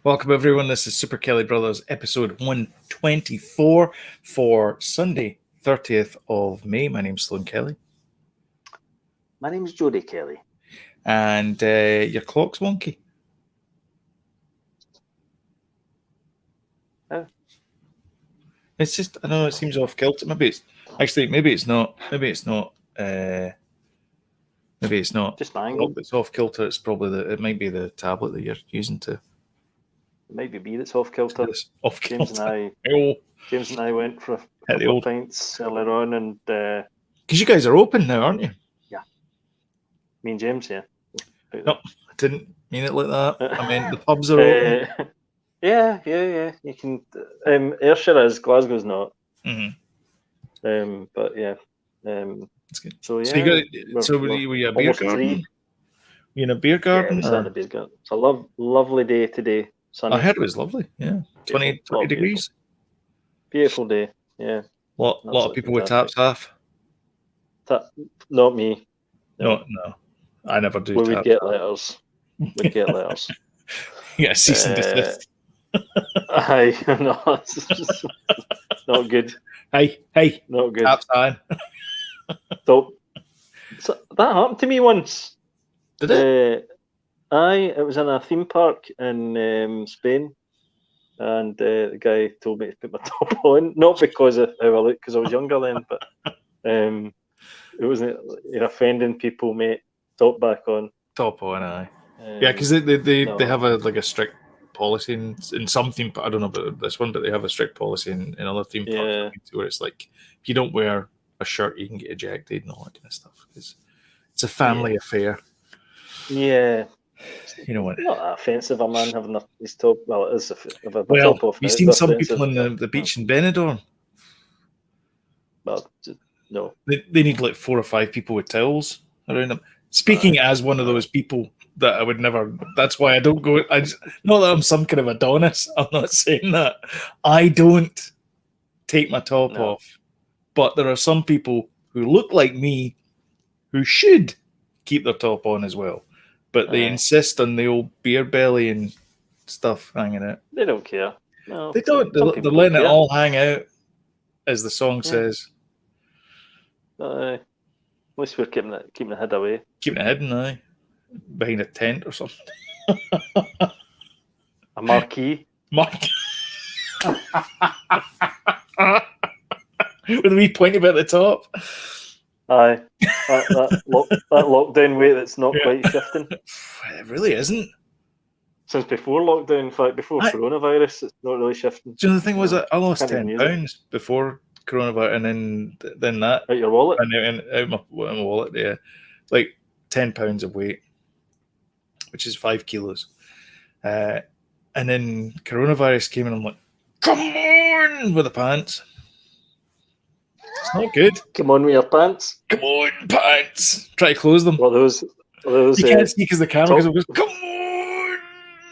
Welcome, everyone. This is Super Kelly Brothers, episode 124 for Sunday, 30th of May. My name's Sloan Kelly. My name's Jody Kelly. And your clock's wonky. Oh. It's just, I know it seems off kilter. Maybe it's not. Maybe it's not. Just angle. It's off kilter. It's probably it might be the tablet that you're using to. It might be me that's off kilter. Off James kilter. James and I went for a couple of pints earlier on, and because you guys are open now, aren't you? Yeah. Me and James, yeah. No, I didn't mean it like that. I mean the pubs are open. Yeah. You can. Ayrshire is, Glasgow's not. Mm-hmm. But yeah. That's good. So yeah. Were you a beer garden? You in a beer garden? Yeah, in a beer garden. It's a lovely day today. Sunny. I heard it was lovely. Yeah, 20 degrees. Beautiful day. Yeah. Lot of people with taps half. Not me. No. I never do. We'd get letters. Yeah, cease and desist. Aye, no, it's just not good. Hey, not good. Taps on. So that happened to me once. Did it? It was in a theme park in Spain, and the guy told me to put my top on, not because of how I looked, because I was younger then, but it wasn't, you're offending people, mate. Top back on. Top on, aye. Yeah, because they have a strict policy in some theme parks. I don't know about this one, but they have a strict policy in other theme parks where it's like, if you don't wear a shirt, you can get ejected and all that kind of stuff. It's a family affair. Yeah. You know what? Not that offensive, a man having his top. Well, it is top off. You've seen some people on the beach in Benidorm. Well, no. They need like 4 or 5 people with towels around them. Speaking as one of those people that I would never. That's why I don't go. Not that I'm some kind of Adonis. I'm not saying that. I don't take my top off. But there are some people who look like me who should keep their top on as well. But they insist on the old beer belly and stuff hanging out. They don't care. No, they don't. They're letting it all hang out, as the song says. At least we're keeping the head away. Keeping it hidden, behind a tent or something. A marquee. With a wee pointy bit at the top. Aye, that lockdown weight that's not quite shifting. It really isn't. Since before lockdown, in fact, before coronavirus, it's not really shifting. Do you know the thing was I lost 10 pounds before coronavirus, and then that out your wallet, and out my wallet, yeah, like 10 pounds of weight, which is 5 kilos. And then coronavirus came, and I'm like, come on with the pants. It's not good. Come on with your pants. Come on, pants. Try to close them. What are those? You can't see because the camera goes, come on,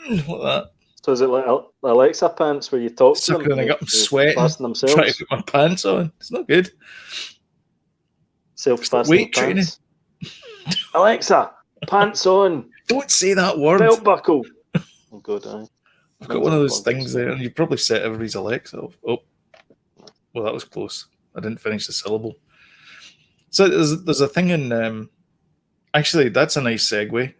like that. So is it like Alexa pants where you talk to them? And I got them sweating. Try to put my pants on. It's not good. Self-fastening pants. Alexa, pants on. Don't say that word. Belt buckle. Oh, good. I've got one of those things there, and you probably set everybody's Alexa off. Oh, well, that was close. I didn't finish the syllable. So there's a thing in. Actually, that's a nice segue.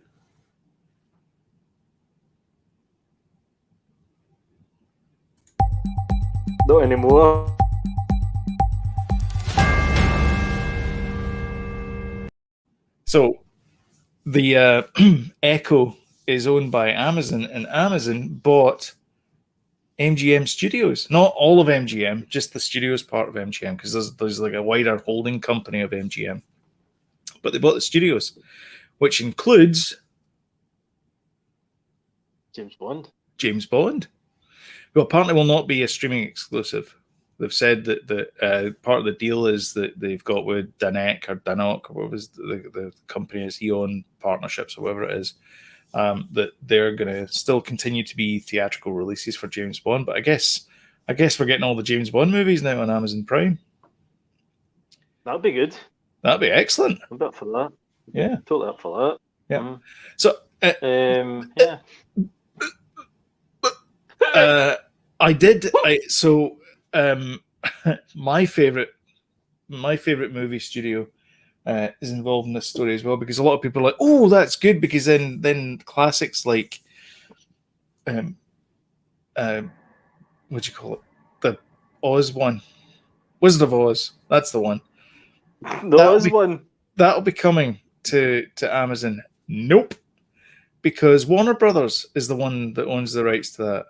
Not anymore. So the Echo is owned by Amazon, and Amazon bought MGM Studios. Not all of MGM, just the studios part of MGM, because there's like a wider holding company of MGM. But they bought the studios, which includes James Bond, who apparently will not be a streaming exclusive. They've said that part of the deal is that they've got with Danek or whatever the company is, Eon Partnerships or whatever it is, that they're going to still continue to be theatrical releases for James Bond. But I guess we're getting all the James Bond movies now on Amazon Prime. That'd be good. That'd be excellent. I'm up for that. Yeah, totally up for that. Yeah. So yeah. I did. My favorite movie studio is involved in this story as well, because a lot of people are like, "Oh, that's good," because then classics like um, what do you call it, the Oz one, Wizard of Oz. That's the one. There is one. That'll be coming to Amazon. Nope, because Warner Brothers is the one that owns the rights to that.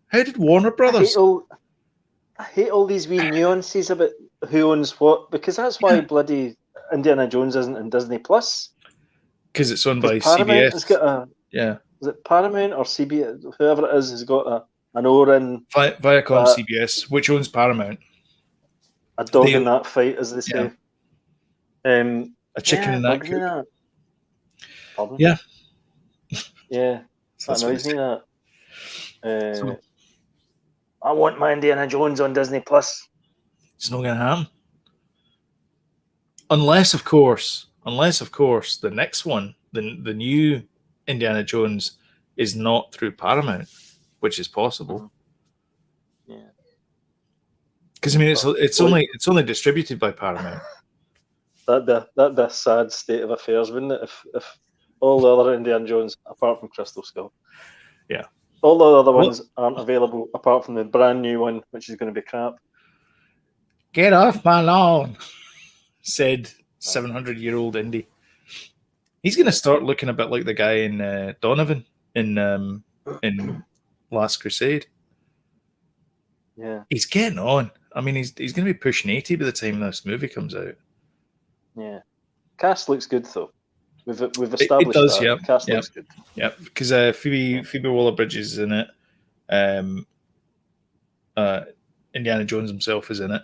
How did Warner Brothers? I hate all these wee nuances about who owns what, because that's why bloody Indiana Jones isn't in Disney Plus. Because it's owned by Paramount CBS. has got is it Paramount or CBS? Whoever it is has got an oar in Viacom CBS, which owns Paramount. A dog in that fight, as they say. A chicken in that coop. Pardon? Yeah. Yeah. That annoys me, that. I want my Indiana Jones on Disney Plus. It's not going to happen. Unless, of course, the next one, the new Indiana Jones, is not through Paramount, which is possible. Yeah. Because I mean, it's only distributed by Paramount. That'd be a sad state of affairs, wouldn't it? If all the other Indiana Jones, apart from Crystal Skull, all the other ones aren't available, apart from the brand new one, which is going to be crap. Get off my lawn, said 700-year-old Indy. He's going to start looking a bit like the guy in Donovan in Last Crusade. Yeah, he's getting on. I mean, he's going to be pushing 80 by the time this movie comes out. Yeah, cast looks good though. We've established it does, that. yeah. Cast looks good. Yeah, because Phoebe Waller-Bridge is in it. Indiana Jones himself is in it.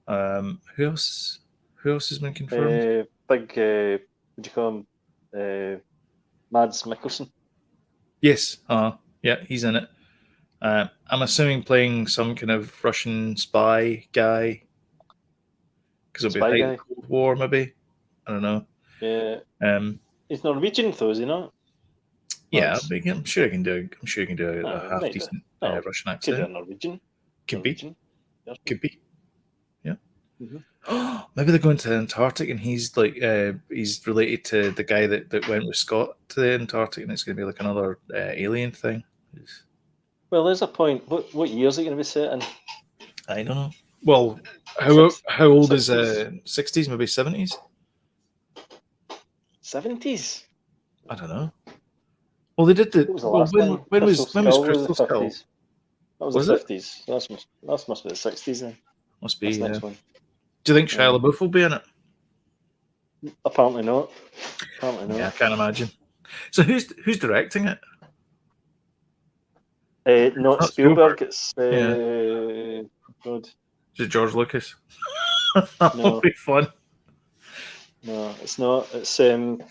Who else has been confirmed? What do you call him? Mads Mikkelsen. Yes. Yeah, he's in it. I'm assuming playing some kind of Russian spy guy. Because it'll be the Cold War, maybe. I don't know. Yeah. He's Norwegian, though, is he not? Yeah, I'm sure he can do. I'm sure he can do a half decent Russian accent. Could be Norwegian. Could be. Yeah. Mm-hmm. Maybe they're going to the Antarctic, and he's like he's related to the guy that went with Scott to the Antarctic, and it's going to be like another alien thing. Well, there's a point. What year is it going to be set in? I don't know. Well, how old 60s? Is 60s? Maybe 70s? 70s? I don't know. Well, they did the. What was the last one? When was Crystal Skull? That was the 50s. That must be the 60s then. Must be. Next one. Do you think Shia LaBeouf will be in it? Apparently not. Yeah, I can't imagine. So who's directing it? Not Spielberg. It's God. Is it George Lucas? No. That'll be fun. No, it's not. It's some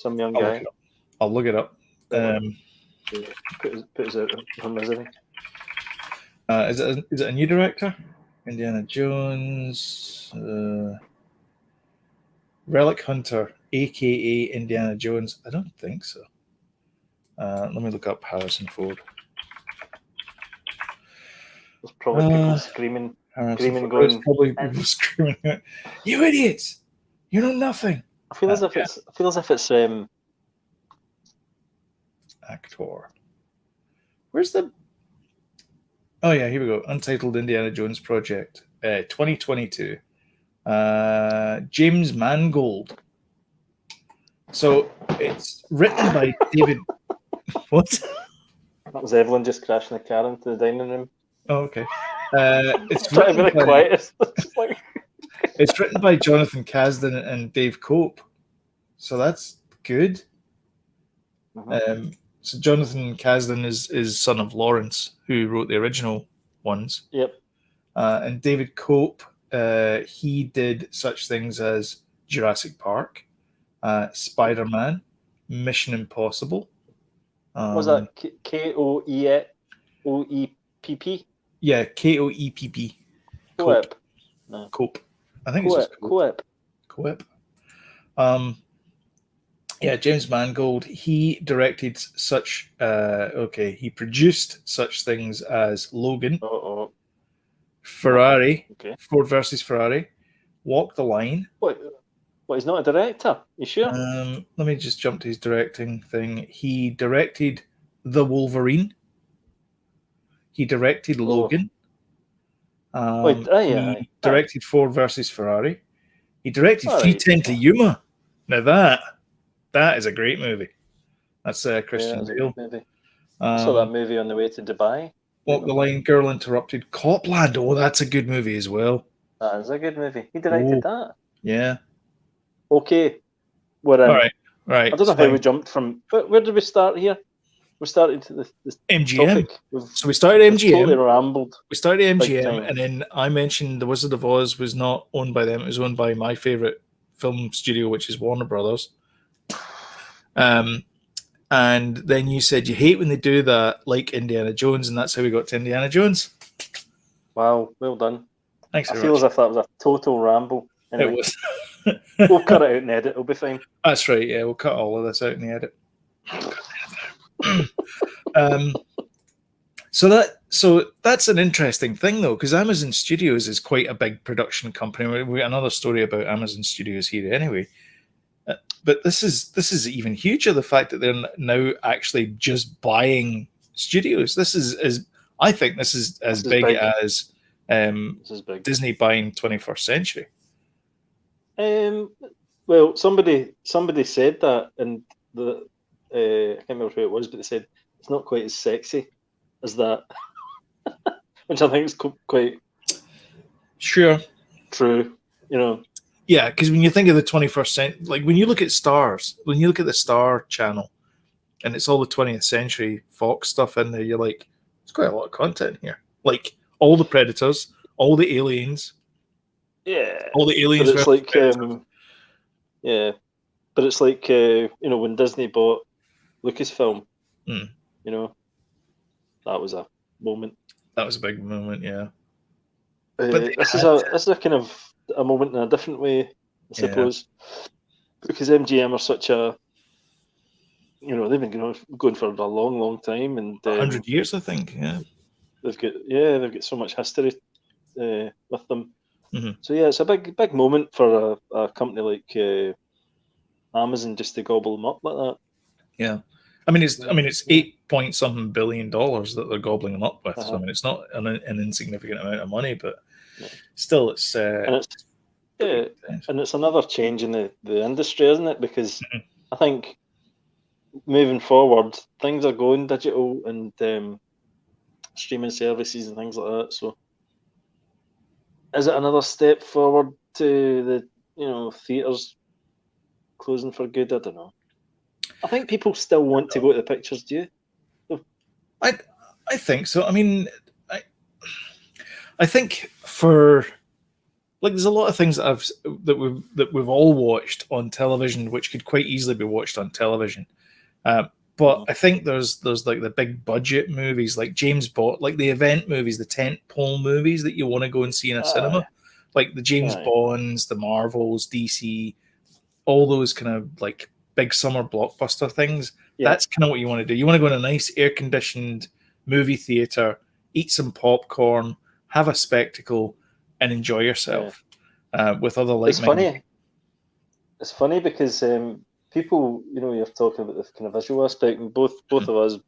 young guy. I'll look it up. Put his out on misery. Is it a new director? Indiana Jones, Relic Hunter, aka Indiana Jones. I don't think so. Let me look up Harrison Ford. There's probably people screaming, going. There's probably people screaming, "You idiots! You know nothing." I feel as if it's actor. Where's the? Oh yeah, here we go. Untitled Indiana Jones Project, 2022. James Mangold. So it's written by David. What? That was Evelyn just crashing the car into the dining room. Oh, okay. It's written by, it's written by Jonathan Kasdan and Dave Cope. So that's good. Uh-huh. So Jonathan Kasdan is son of Lawrence, who wrote the original ones. Yep. And David Cope, he did such things as Jurassic Park, Spider-Man, Mission Impossible. Was that Koepp? Yeah, Koepp. Coep. Cope. I think it's just Coep. Coep. Yeah, James Mangold. He directed such. He produced such things as Logan, Oh, Ferrari, okay. Ford versus Ferrari, Walk the Line. What? He's not a director. You sure? Let me just jump to his directing thing. He directed The Wolverine. He directed Oh, Logan. yeah, He directed Ford versus Ferrari. He directed all right. 310 to Yuma. Now that is a great movie. That's Yeah, Christian it's a Bale. good movie. I saw that Um, movie on the way to Dubai. Walk the Line, Girl Interrupted, Copland. Oh, that's a good movie as well. That is a good movie. He directed Oh, that. yeah. Okay, we're All in. right, right. I don't It's know how we fine. jumped from. Where did we start here? We started to this MGM. topic. We've So we started we've totally MGM. rambled We started big MGM, time. and then I mentioned The Wizard of Oz was not owned by them. It was owned by my favorite film studio, which is Warner Brothers. And then you said you hate when they do that, like Indiana Jones, and that's how we got to Indiana Jones. Wow, well done. Thanks I very feel much. as if that was a total ramble. It Anyway, was. we'll cut it out and edit. It'll be fine. That's right. Yeah, we'll cut all of this out in the edit. um, so that's an interesting thing though, because Amazon Studios is quite a big production company. We got another story about Amazon Studios here anyway. But this is even huger. The fact that they're now actually just buying studios. This is I think this is as This is big big. as This is big. Disney buying 21st Century. Well, somebody said that, and the I can't remember who it was, but they said it's not quite as sexy as that, which I think is quite Sure. true. You know, Yeah, because when you think of the 21st century, like when you look at Stars, when you look at the Star channel, and it's all the 20th century Fox stuff in there, you're like, there's quite a lot of content here. Like all the Predators, all the aliens, yeah. all the aliens But it's versus like, Predators. yeah. But it's like, when Disney bought Lucasfilm, Hmm. that was a moment. That was a big moment, yeah. This is a kind of a moment in a different way, I suppose, because MGM are such a, they've been going for a long, long time, and 100 years, I think. Yeah. they've got so much history with them. Mm-hmm. So yeah, it's a big moment for a company like Amazon just to gobble them up like that. Yeah. I mean, it's $8 something billion that they're gobbling them up with. So I mean, it's not an insignificant amount of money, but still, it's and it's another change in the industry, isn't it? Because I think moving forward, things are going digital and streaming services and things like that. So, is it another step forward to the theaters closing for good? I don't know. I think people still want to go to the pictures. Do you? I think so. I mean, I think for there's a lot of things that we've all watched on television, which could quite easily be watched on television. But I think there's like the big budget movies, like James Bond, like the event movies, the tent pole movies that you want to go and see in a cinema, like the James Bonds, the Marvels, DC, all those kind of like big summer blockbuster things. Yeah. That's kind of what you want to do. You want to go in a nice air conditioned movie theater, eat some popcorn, have a spectacle, and enjoy yourself with other like. It's funny because people, you're talking about the kind of visual aspect, and both of us.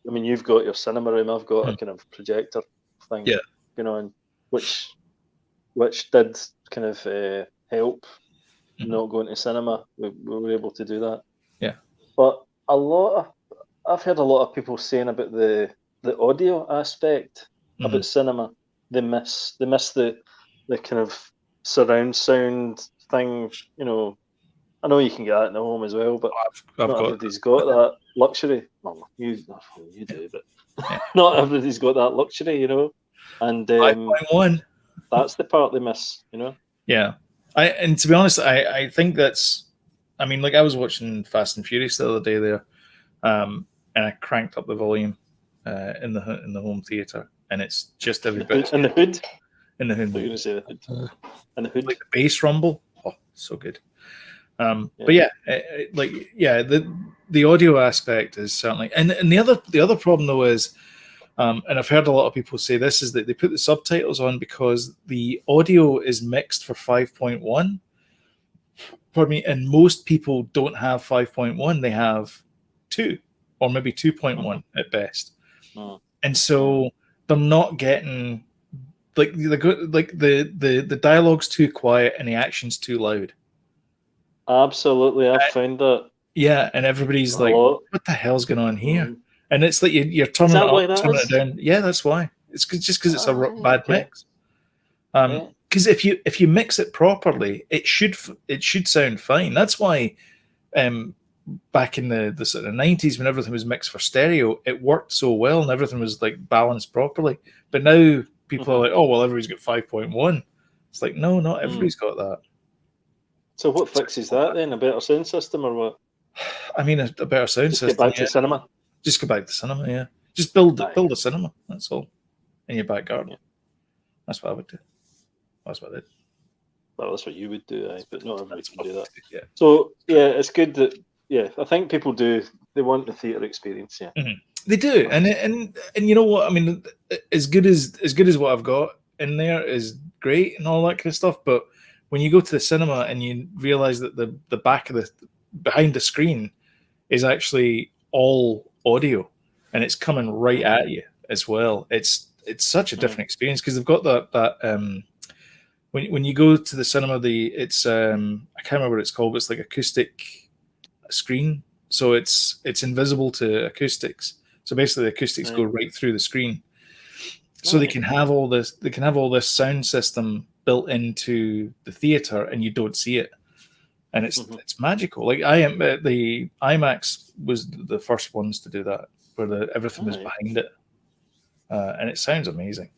I mean, you've got your cinema room. I've got a kind of projector thing. Yeah. And which did kind of help not going to cinema. We were able to do that. Yeah. But I've heard a lot of people saying about the audio aspect about cinema. They miss the kind of surround sound thing. I know you can get that in the home as well, but everybody's got that luxury. Well, you do, but not everybody's got that luxury, And 5.1. That's the part they miss, Yeah, and to be honest, I think that's. I mean, like I was watching Fast and Furious the other day there, and I cranked up the volume in the home theater, and it's just every bit in the hood. In the hood. You're going to say the hood. In the hood, like the bass rumble. Oh, so good. But the audio aspect is certainly, and the other problem though is, and I've heard a lot of people say this, is that they put the subtitles on because the audio is mixed for 5.1. Pardon me, and most people don't have 5.1; they have 2 or maybe 2.1 at best, and so they're not getting the dialogue's too quiet and the action's too loud. Absolutely, I've found that. Yeah, and everybody's like, "What the hell's going on here?" And it's like you're turning it up, turning it down. Yeah, that's why. It's just because it's a bad mix. Because if you mix it properly, it should sound fine. That's why, back in the sort of 90s, when everything was mixed for stereo, it worked so well and everything was like balanced properly. But now people are like, "Oh well, everybody's got 5.1." It's like, no, not everybody's got that. So what fixes that then? A better sound system or what? I mean, a better sound system. Get back to cinema. Just go back to cinema, yeah. Just build a cinema. That's all in your back garden. Yeah. That's what I would do. That's what I did. Well, that's what you would do, but not everybody can do that. Yeah. So it's good that I think people do. They want the theatre experience. Yeah, they do, and you know what I mean. As good as what I've got in there is great and all that kind of stuff. But when you go to the cinema and you realize that the back of behind the screen is actually all audio, and it's coming right at you as well. It's such a different experience because they've got that when you go to the cinema, it's I can't remember what it's called, but it's like acoustic screen, so it's invisible to acoustics. So basically, the acoustics go right through the screen, so they can have all this. They can have all this sound system built into the theater, and you don't see it. And it's magical. Like the IMAX was the first ones to do that, where everything was behind it, and it sounds amazing.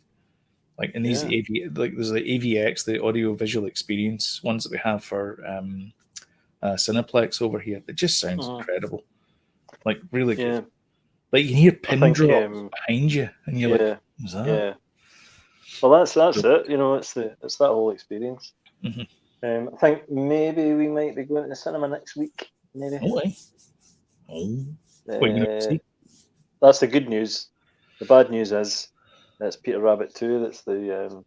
Like in these there's the AVX, the audio visual experience ones that we have for Cineplex over here. It just sounds incredible, like really good. Like you can hear pin drops behind you, and you're like, "What's that?" Yeah. Well, that's it. You know, it's that whole experience. I think maybe we might be going to the cinema next week. Maybe. What are you going to see? That's the good news. The bad news is it's Peter Rabbit 2. That's the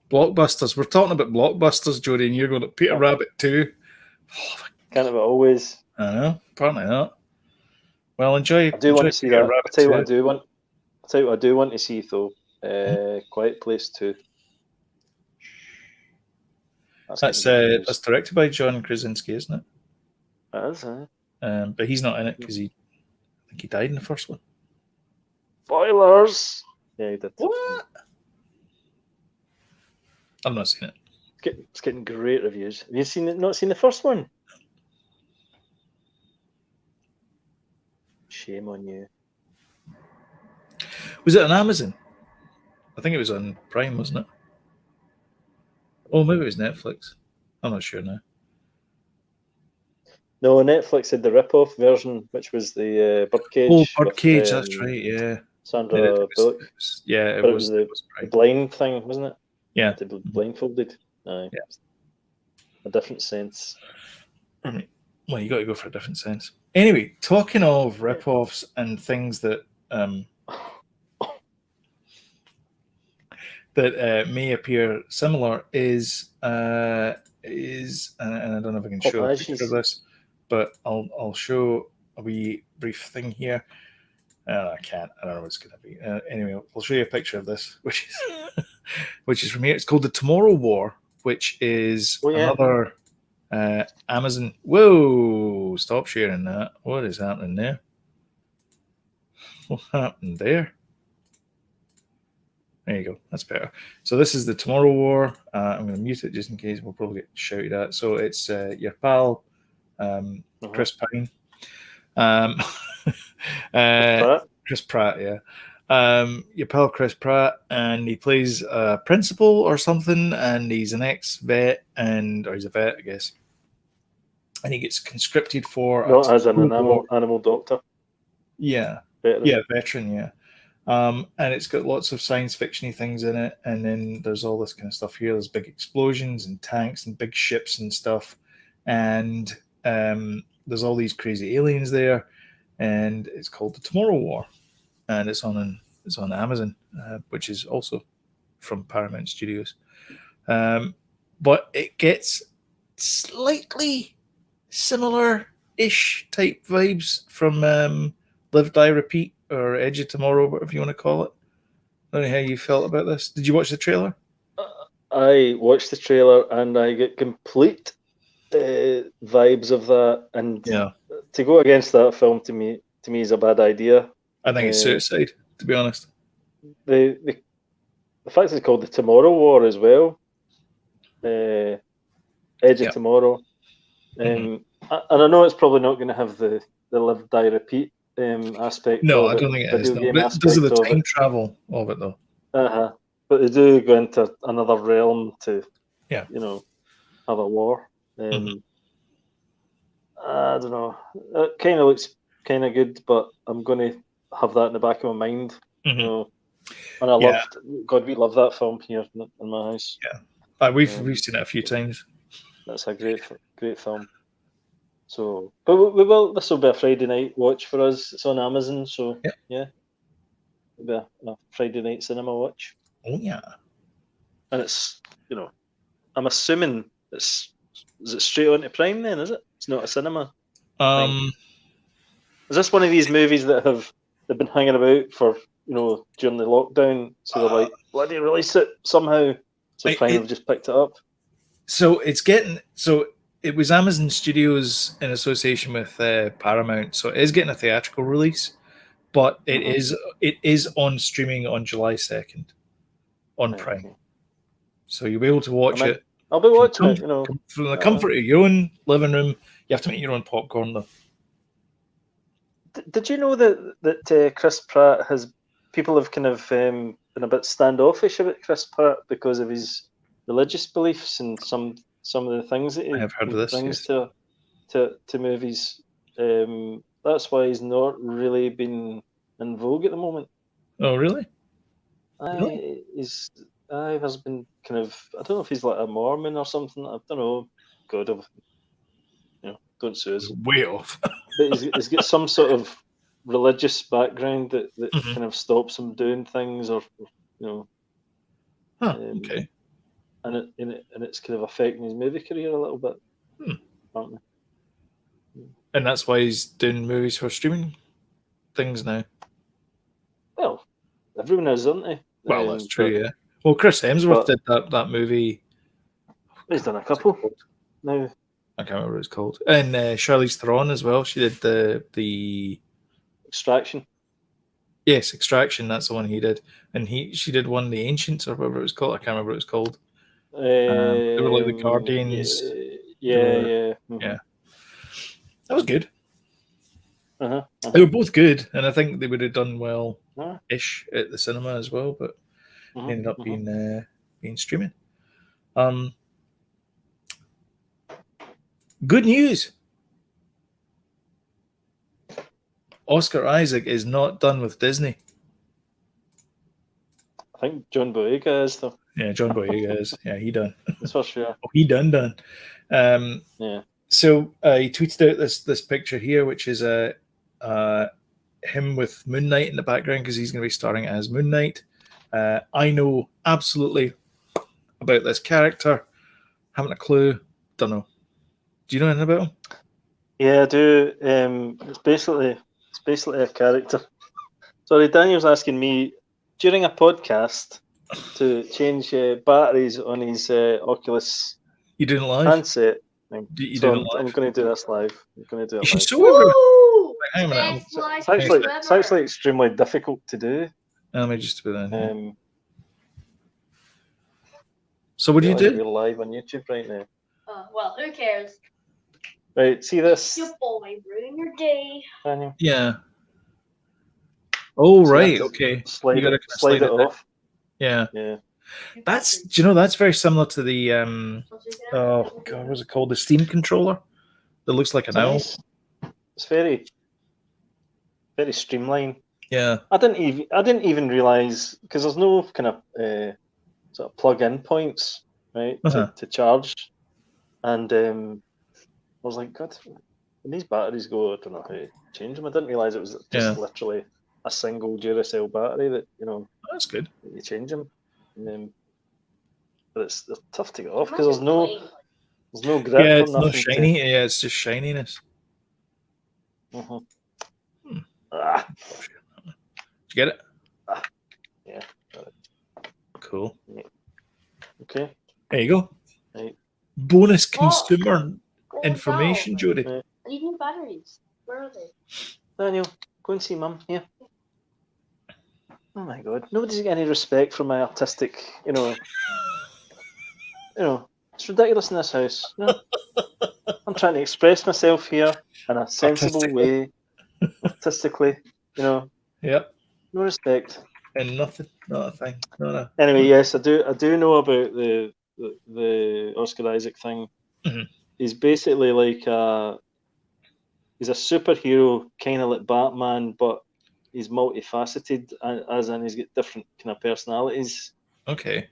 blockbusters. We're talking about blockbusters, Jody, and you're going to Peter Rabbit 2. Kind of always. I know. Apparently not. Well, enjoy. I do want to see Peter that. Rabbit I'll tell you 2. what I do want. I'll tell you what I do want to see though. Quiet Place 2. That's directed by John Krasinski, isn't it? It is, but he's not in it because I think he died in the first one. Spoilers! Yeah, he did. What? I've not seen it. It's getting great reviews. Have you seen it? Not seen the first one? Shame on you. Was it on Amazon? I think it was on Prime, wasn't it? Oh, maybe it was Netflix. I'm not sure now. No, Netflix had the rip-off version, which was the Birdcage. Oh, Birdcage, that's right, yeah. Sandra Bullock. It was the blind thing, wasn't it? Yeah. To be blindfolded. Aye. Yeah. A different sense. Well, you got to go for a different sense. Anyway, talking of rip-offs and things that that may appear similar is and I don't know if I can show a picture of this, but I'll show a wee brief thing here. I can't. I don't know what it's going to be. Anyway, I'll show you a picture of this, which is from here. It's called The Tomorrow War, which is another Amazon. Whoa! Stop sharing that. What is happening there? What happened there? There you go. That's better. So this is The Tomorrow War. I'm going to mute it just in case we'll probably get shouted at. So it's your pal, Chris Pine. Chris Pratt, yeah. Your pal Chris Pratt, and he plays a principal or something, and he's an ex-vet, or he's a vet, I guess. And he gets conscripted for... Not as an animal doctor. Yeah. Veteran. Yeah, veteran, yeah. And it's got lots of science fiction-y things in it. And then there's all this kind of stuff here. There's big explosions and tanks and big ships and stuff. And there's all these crazy aliens there. And it's called The Tomorrow War. And it's on Amazon, which is also from Paramount Studios. But it gets slightly similar-ish type vibes from Live, Die, Repeat, or Edge of Tomorrow, whatever you want to call it. I don't know how you felt about this. Did you watch the trailer? I watched the trailer and I get complete vibes of that. And to go against that film to me is a bad idea. I think it's suicide, to be honest. The fact it's called The Tomorrow War as well. Edge of Tomorrow. And I know it's probably not going to have the Live, Die, Repeat aspect. No, I don't think it is. No. But does the time travel of it, though. But they do go into another realm to, have a war. I don't know. It kind of looks kind of good, but I'm going to have that in the back of my mind. And I we love that film here in my house. Yeah, we've seen it a few times. That's a great film. So, but we will. This will be a Friday night watch for us. It's on Amazon, so it'll be a Friday night cinema watch. Oh yeah, and it's I'm assuming is it straight onto Prime then? Is it? It's not a cinema. Is this one of these movies that they've been hanging about for during the lockdown? So they're like, bloody release it somehow. So Prime have just picked it up. So it was Amazon Studios in association with Paramount, so it is getting a theatrical release, but it is on streaming on July 2nd on Prime. Okay. So you'll be able to watch it. I'll be watching it, from the comfort of your own living room. You have to make your own popcorn, though. Did you know that Chris Pratt people have kind of been a bit standoffish about Chris Pratt because of his religious beliefs and some of the things that he brings to movies. That's why he's not really been in vogue at the moment. Oh, really? Really? Has been kind of, I don't know if he's like a Mormon or something. I don't know. God, don't sue us. Way off. But he's got some sort of religious background that kind of stops him doing things, or okay. And it's kind of affecting his movie career a little bit. Apparently. And that's why he's doing movies for streaming things now. Well, everyone is, isn't he? Well, that's true, yeah. Well, Chris Hemsworth did that movie. He's done a couple now. I can't remember what it's called. And Charlize Theron as well. She did the Extraction. Yes, Extraction. That's the one he did. And she did one, The Ancients, or whatever it was called. I can't remember what it's called. They were like the Guardians. Yeah. That was good. They were both good, and I think they would have done well-ish at the cinema as well, but they ended up being streaming. Good news. Oscar Isaac is not done with Disney. I think John Boyega is, though. Yeah, John Boyega is. Yeah, he done. That's for sure. Oh, he done. Yeah. So he tweeted out this picture here, which is him with Moon Knight in the background, because he's going to be starring as Moon Knight. I know absolutely about this character. Haven't a clue. Don't know. Do you know anything about him? Yeah, I do. It's basically a character. Sorry, Daniel's asking me during a podcast to change batteries on his Oculus. You doing it live? Handset. I'm going to do this live. I'm going to do it live. Hang on a minute. It's actually extremely difficult to do. Let me just put that in. So what do you do? You're live on YouTube right now. Well, who cares? Right, see this? Your boy ruin your day. Daniel. Yeah. Oh, so right. Okay. Slide it off. Yeah. That's very similar to the oh god, what's it called? The Steam controller that looks like an owl. It's very, very streamlined. Yeah. I didn't even realize, because there's no kind of sort of plug-in points, right, Uh-huh. to charge, and I was like, God, when these batteries go, I don't know how to change them. I didn't realize it was Yeah. just literally a single Duracell battery that That's good. that you change them. But they're tough to get off It because must be plain. there's no grip Yeah, or it's not nothing. shiny. Yeah, it's just shininess. Mhm. Hmm. Ah, Did you get it? yeah. Cool. Okay. There you go. Right. Bonus Oh, consumer where information, did Jody. Right. I need new batteries. Where are they? Daniel, go and see Mum. Yeah. Oh my God! Nobody's got any respect for my artistic. It's ridiculous in this house. I'm trying to express myself here in a sensible Artistically. way, artistically. No Yep. respect. And nothing. Not a thing. Not a. Anyway, yes, I do know about the Oscar Isaac thing. Mhm. He's basically like he's a superhero, kind of like Batman, but he's multifaceted, as in he's got different kind of personalities. Okay.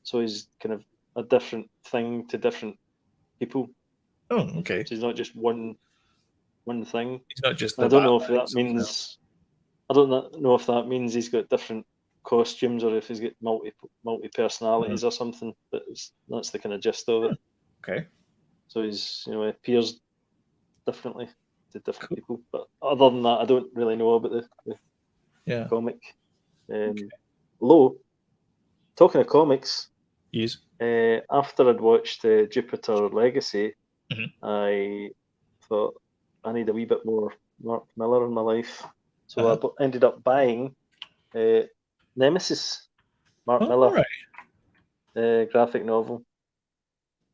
So he's kind of a different thing to different people. Oh, okay. So he's not just one thing. He's not just I the don't Batman. know if that He's something else. means I don't know if that means he's got different costumes or if he's got multi personalities or something. But that's the kind of gist of it. Okay. So he's he appears differently to different Cool. people. But other than that, I don't really know about the Yeah. comic. Although talking of comics, Yes. after I'd watched Jupiter Legacy, Mhm. I thought I need a wee bit more Mark Miller in my life. So Uh-huh. I ended up buying Nemesis, Mark Oh, Miller all right. graphic novel,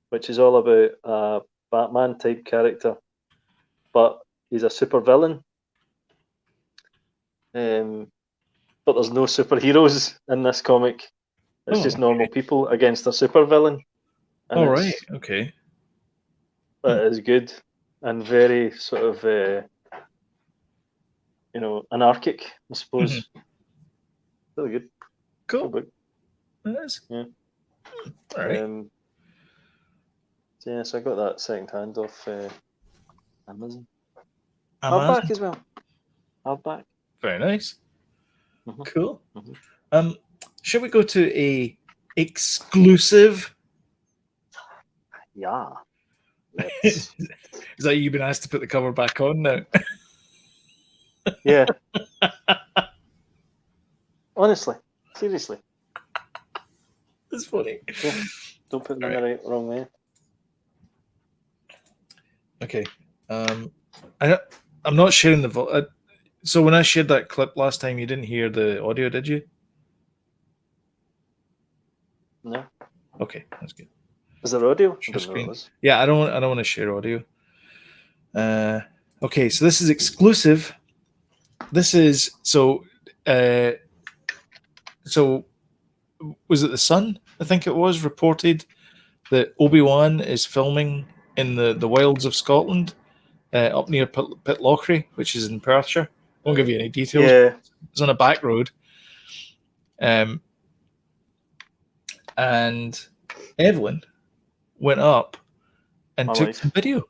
which is all about a Batman type character, but he's a super villain. But there's no superheroes in this comic. It's Oh, just normal people against a super villain, and all right. Okay. it is good and very sort of anarchic, I suppose. Really good. Cool. Good book. That is. Yeah. All right. So I got that second hand off Amazon. Amazon. Hardback as well. Hardback. Very nice. Mhm. Cool. Mhm. Shall we go to a exclusive? Yeah. Is that you've been asked to put the cover back on now? Yeah. Honestly, seriously, That's funny. don't put them All in the wrong way. Okay. I'm not sharing the. So when I shared that clip last time, you didn't hear the audio, did you? No. Okay, that's good. Is there audio? I Share don't know screen. it was. Yeah, I don't want to share audio. Okay, so this is exclusive. This is so. So was it the Sun? I think it was reported that Obi Wan is filming in the wilds of Scotland, up near Pitlochry, which is in Perthshire. Won't give you any details. Yeah. It's on a back road. And Evelyn went up and My took wife. some video.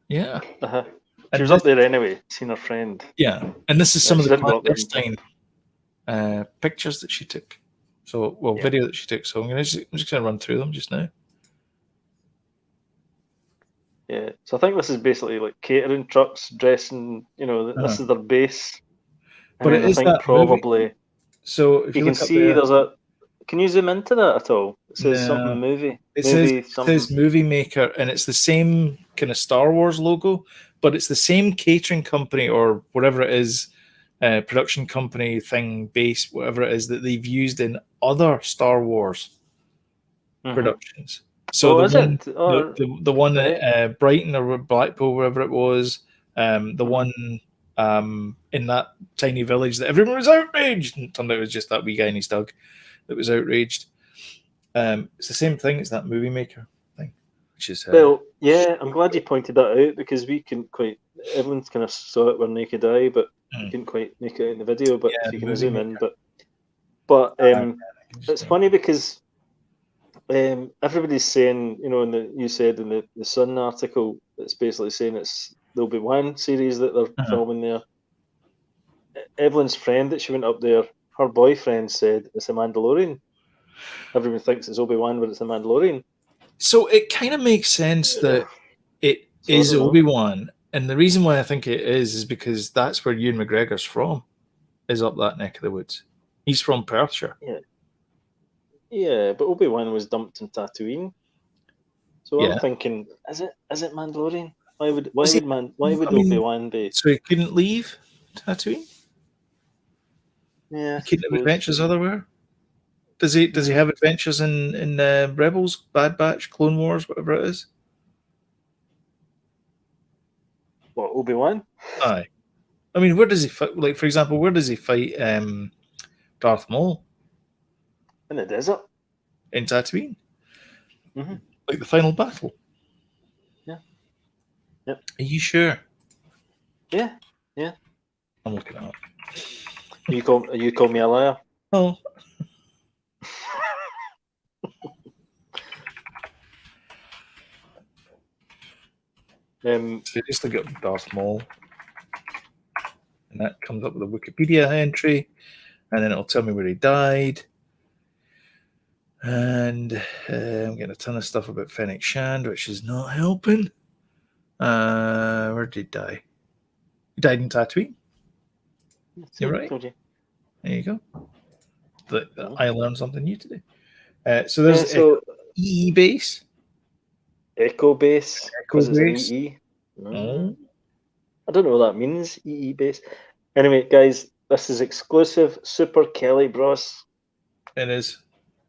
Yeah. Uh-huh. She And was up there anyway, seen her friend. Yeah. And this is Yeah, some of she the didn't go up there. clandestine pictures that she took. So, well, Yeah. video that she took. So I'm just going to run through them just now. Yeah. So I think this is basically like catering trucks dressing, this is their base. But And it I is think that movie. probably So if you you can look up see there, there's a. Can you zoom into that at all? It says No. something movie. it Movie something. says movie maker, and it's the same kind of Star Wars logo, but it's the same catering company or whatever it is, production company thing, base, whatever it is that they've used in other Star Wars productions. So Is it? the one right. at Brighton or Blackpool, wherever it was, the one in that tiny village that everyone was outraged, and it turned out it was just that wee guy and his dog that was outraged. It's the same thing. It's that movie maker thing, which is Well, yeah, I'm glad you pointed that out because we couldn't quite. Everyone's kind of saw it with naked eye, but You couldn't quite make it out in the video, but Yeah, if you the can movie zoom maker. in. But it's Just- funny because everybody's saying, you said in the Sun article, it's basically saying it's the Obi Wan series that they're filming there. Evelyn's friend that she went up there, her boyfriend said it's a Mandalorian. Everyone thinks it's Obi Wan, but it's a Mandalorian. So it kind of makes sense that it So I is don't know. Obi-Wan, and the reason why I think it is because that's where Ewan McGregor's from, is up that neck of the woods. He's from Perthshire. Yeah, but Obi Wan was dumped in Tatooine. So Yeah. I'm thinking, is it Mandalorian? Why would I mean, Obi Wan be? So he couldn't leave Tatooine? Yeah, I He couldn't have suppose. adventures otherwhere? Does he have adventures in Rebels, Bad Batch, Clone Wars, whatever it is? What, Obi Wan? Aye. I mean, where does he fight? Like, for example, where does he fight Darth Maul? In the desert. In Tatooine? Mm-hmm. Like the final battle? Yeah. Yep. Are you sure? Yeah. I'm looking it up. You call me a liar. Oh. So just look at Darth Maul. And that comes up with a Wikipedia entry. And then it'll tell me where he died. And I'm getting a ton of stuff about Fennec Shand, which is not helping. Where did he die? He died in Tatooine. You're right. Told you. There you go. I learned something new today. So there's EE base. Echo base. Because it's an base. EE. Oh. I don't know what that means, EE base. Anyway, guys, this is exclusive Super Kelly Bros It is.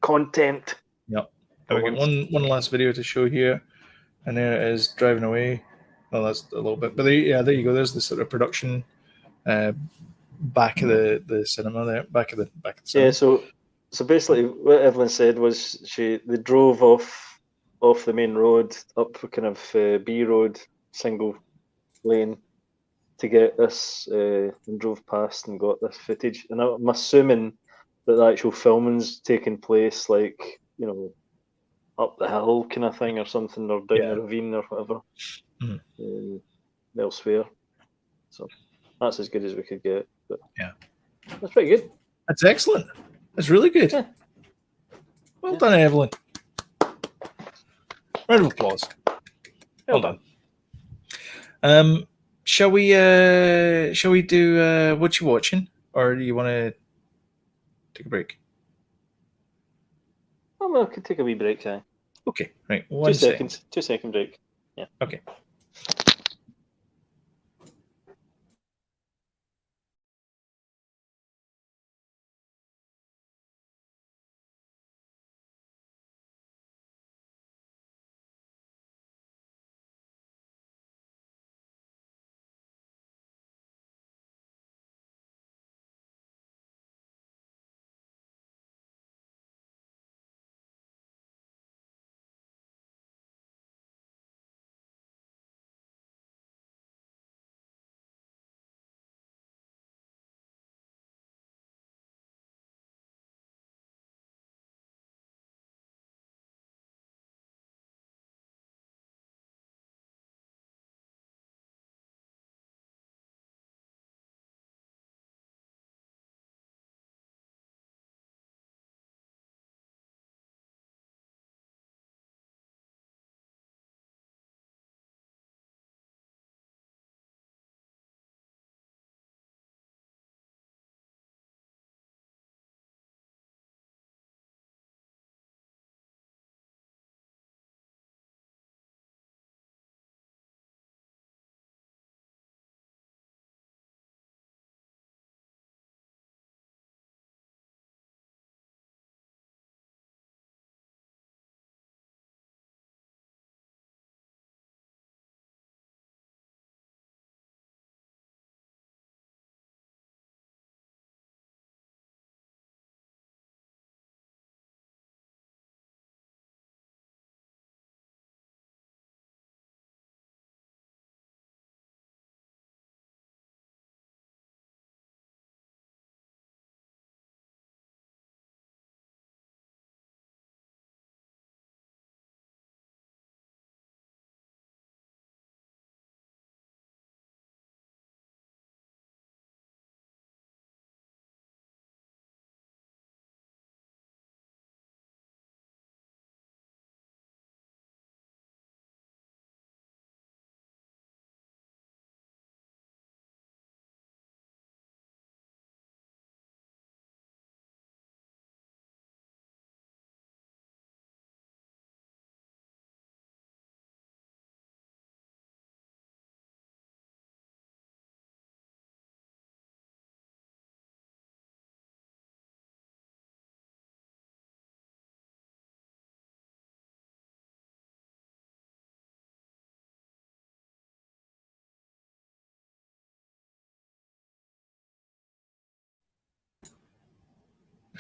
content. Yep. We got one last video to show here. And there it is, driving away. Well, that's a little bit. But there you go. There's the sort of production back of the cinema there. Back of the cinema. Yeah, so basically what Evelyn said was they drove off the main road up kind of B road, single lane to get this and drove past and got this footage. And I'm assuming that the actual filming's taking place like, up the hill kind of thing or something, or down the ravine or whatever, elsewhere. So that's as good as we could get. But yeah, that's pretty good. That's excellent. That's really good. Yeah. Well done, Evelyn. Round of applause. Well done. Shall we do what you watching, or do you want to take a break? Well, I could take a wee break, yeah. Okay, right. 2 seconds. 2 second break. Yeah. Okay.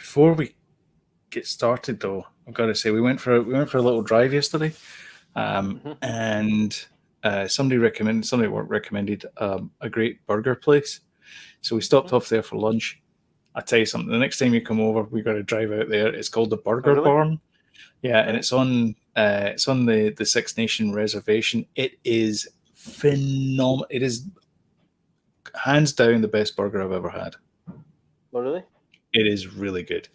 before we get started, though, I've got to say we went for a little drive yesterday, and somebody recommended a great burger place, so we stopped off there for lunch. I tell you something, the next time you come over, we got to drive out there. It's called the Burger really? Barn, yeah, and it's on the Six Nation Reservation. It is phenomenal. It is hands down the best burger I've ever had. Oh, really? It is really good.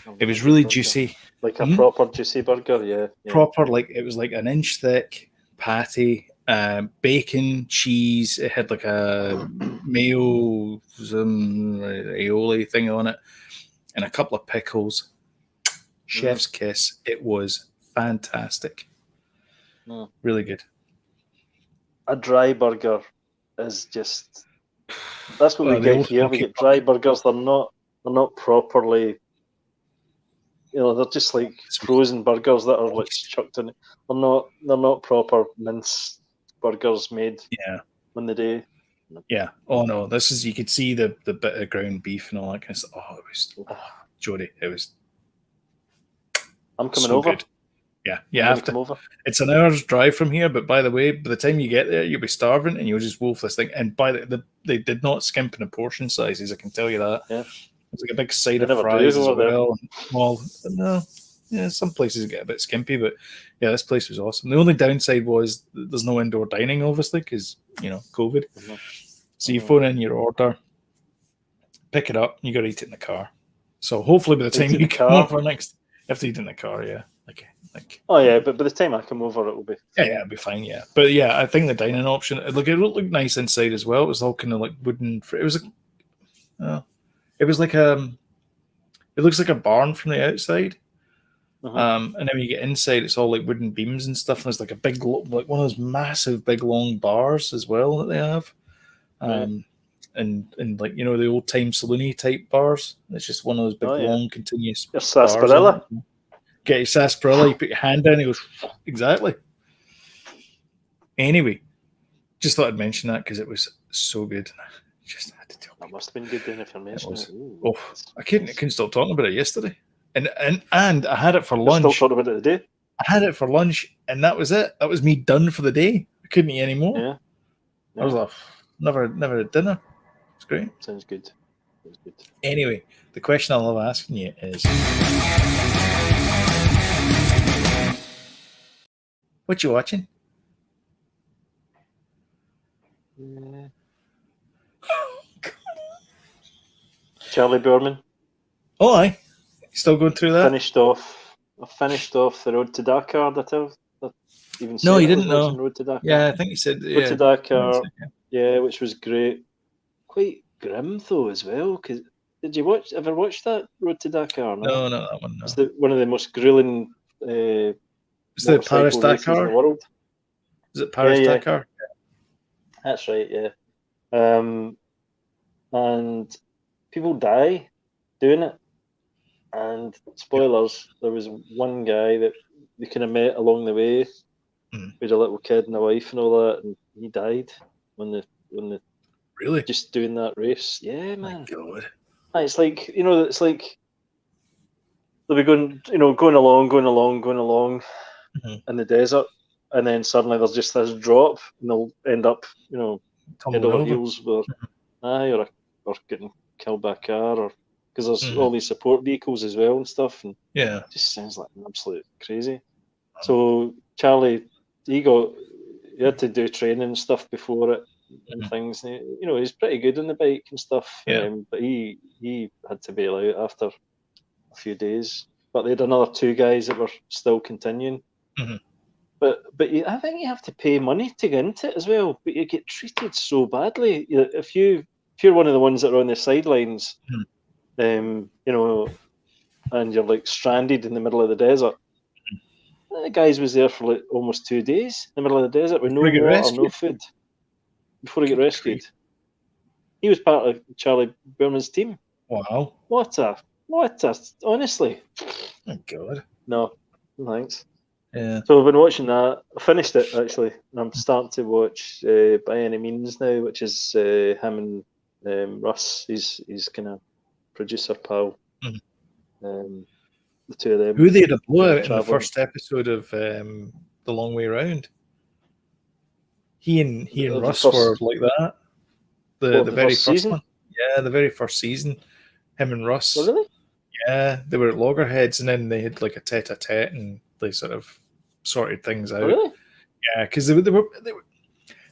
Oh, It was good really burger. juicy. Like a proper juicy burger, yeah. Proper, like it was like an inch thick patty, bacon, cheese. It had like a mayo, some aioli thing on it, and a couple of pickles. Chef's kiss. It was fantastic. Really good. A dry burger is just, that's what we the get old here. We get dry burgers. They're not properly, they're just like frozen burgers that are like chucked in. They're not proper mince burgers made on the day. Yeah. Oh no, this is, you could see the bit of ground beef and all that kind of stuff. Oh, it was Jody. It was. I'm coming so over. Good. Yeah, you have to. Come over. It's an hour's drive from here, but by the time you get there, you'll be starving and you'll just wolf this thing. And they did not skimp in the portion sizes, I can tell you that. Yeah. It's like a big side of fries as well. Well, no, yeah, some places get a bit skimpy, but yeah, this place was awesome. The only downside was there's no indoor dining, obviously, because COVID. Mm-hmm. So you phone in your order, pick it up, you got to eat it in the car. So hopefully by the time you come over next, you have to eat in the car. Yeah, like. Oh yeah, but by the time I come over, it will be. Yeah, it'll be fine. Yeah, but yeah, I think the dining option, it looked nice inside as well. It was all kind of like wooden. It was like it looks like a barn from the outside, and then when you get inside, it's all like wooden beams and stuff. And there's like a big, like one of those massive, big, long bars as well that they have, and like the old time saloony type bars. It's just one of those big, long, continuous. Your sarsaparilla. Get your sarsaparilla, you put your hand down, it goes, exactly. Anyway, just thought I'd mention that because it was so good. Just had to tell you. It must have been good then if you're mentioning it. Oh, I couldn't stop talking about it yesterday. And I had it for lunch. Still talking about it today? I had it for lunch and that was it. That was me done for the day. I couldn't eat anymore. Yeah. I was like, never had dinner. It's great. Sounds good. Anyway, the question I love asking you is, what you watching? Charlie Boorman. Oh, aye. Still going through that? I finished off the Road to Dakar. No, you didn't know. Road to Dakar. Yeah, I think you said. Road to Dakar. Yeah, which was great. Quite grim though as well. Because did you ever watch that Road to Dakar? No, not that one. No. It's one of the most grueling. Is it Paris Dakar? In the world. Is it Paris Dakar? Yeah. That's right. Yeah. And people die doing it. And spoilers, there was one guy that they kind of met along the way with a little kid and a wife and all that, and he died when the really just doing that race. Yeah, man. My God. It's like it's like they'll be going along in the desert, and then suddenly there's just this drop, and they'll end up head over heels with or getting killed by a car, or because there's all these support vehicles as well and stuff, and it just sounds like an absolute crazy. So Charlie, he had to do training and stuff before it and things. And he's pretty good on the bike and stuff. But he had to bail out after a few days. But they had another two guys that were still continuing. But I think you have to pay money to get into it as well. But you get treated so badly. If you're one of the ones that are on the sidelines, and you're like stranded in the middle of the desert. The guys was there for like almost 2 days in the middle of the desert with no water, no food. Before he got rescued. He was part of Charlie Boorman's team. Wow. What a honestly. My God. No, thanks. Yeah. So I've been watching that. I finished it actually. And I'm starting to watch By Any Means now, which is him and Russ. He's kind of producer pal. The two of them. Who they had a blowout in the traveling. first episode of The Long Way Round. He and Russ first- were like that. The the very first first season? one. Yeah, the very first season. Him and Russ. Oh, really? Yeah, they were at loggerheads, and then they had like a tete-a-tete, and they sort of sorted things out. Oh, really? Yeah, because they were.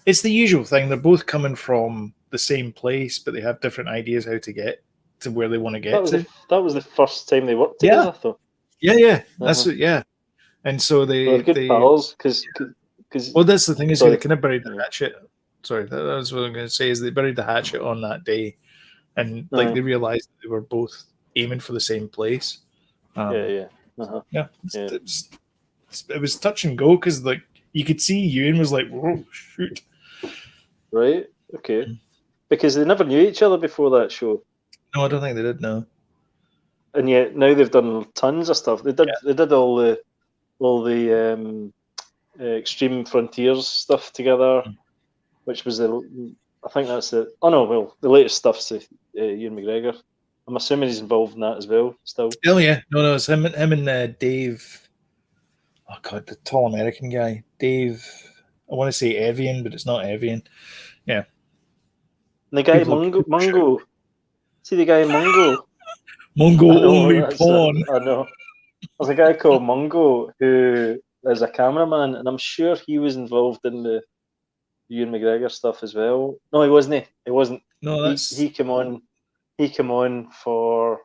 It's the usual thing. They're both coming from the same place, but they have different ideas how to get to where they want to get to. That was the first time they worked together, though. Yeah. That's it. Yeah, and so They're good pals because. Well, that's the thing is Sorry. they kind of buried the hatchet. Sorry, that was what I'm going to say. Is they buried the hatchet on that day, and like they realized they were both aiming for the same place. Yeah. It was touch and go because like you could see Ewan was like, "Whoa, shoot!" Right. Okay. Because they never knew each other before that show, No, I don't think they did. No. and yet now they've done tons of stuff. They did. Yeah. They did all the Extreme Frontiers stuff together, which was I think that's the. Oh no, well, the latest stuff's Ewan McGregor. I'm assuming he's involved in that as well. Still. Oh yeah, no, it's him and Dave. Oh god, the tall American guy, Dave. I want to say Evian, but it's not Evian. Yeah. And the guy People- Mungo. See the guy Mungo. Mungo I know, only that's porn. I know. There's a guy called Mungo who is a cameraman, and I'm sure he was involved in the Ewan McGregor stuff as well. No, he wasn't. He wasn't. No, that's He came on. He came on for